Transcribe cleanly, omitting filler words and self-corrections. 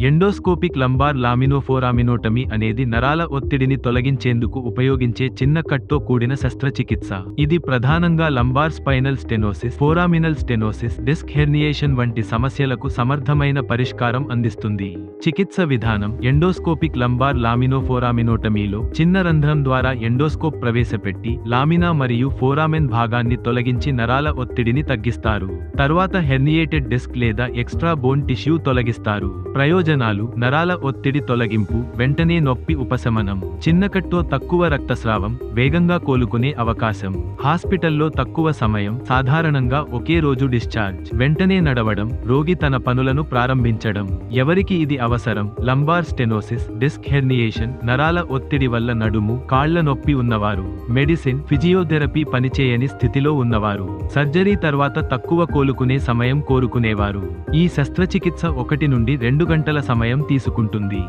Endoscopic lumbar లామినోఫోరామినోటమీ అనేది నరాల ఒత్తిడిని తొలగించేందుకు ఉపయోగించే చిన్న కట్తో కూడిన శస్త్రచికిత్స. ఇది ప్రధానంగా lumbar spinal stenosis, foraminal stenosis, disc herniation వంటి సమస్యలకు సమర్థమైన పరిష్కారం అందిస్తుంది. చికిత్స విధానం: ఎండోస్కోపిక్ లంబార్ లామినోఫోరామినోటమీలో చిన్న రంధ్రం ద్వారా ఎండోస్కోప్ ప్రవేశపెట్టి లామినా మరియు ఫోరామెన్ భాగాన్ని తొలగించి నరాల ఒత్తిడిని తగ్గిస్తారు. తర్వాత హెర్నియేటెడ్ డిస్క్ లేదా ఎక్స్ట్రా బోన్ టిష్యూ తొలగిస్తారు. ప్రయోజనాలు: నరాల ఒత్తిడి తొలగింపు, వెంటనే నొప్పి ఉపశమనం, చిన్నకట్తో తక్కువ రక్తస్రావం, వేగంగా కోలుకునే అవకాశం, హాస్పిటల్లో తక్కువ సమయం, సాధారణంగా ఒకే రోజు డిశ్చార్జ్, వెంటనే నడవడం, రోగి తన పనులను ప్రారంభించడం. ఎవరికి ఇది అవసరం? లంబార్ స్టెనోసిస్, డిస్క్ హెర్నియేషన్, నరాల ఒత్తిడి వల్ల నడుము, కాళ్ల నొప్పి ఉన్నవారు, మెడిసిన్, ఫిజియోథెరపీ పనిచేయని స్థితిలో ఉన్నవారు, సర్జరీ తర్వాత తక్కువ కోలుకునే సమయం కోరుకునేవారు. ఈ శస్త్రచికిత్స 1 నుండి 2 గంటల సమయం తీసుకుంటుంది.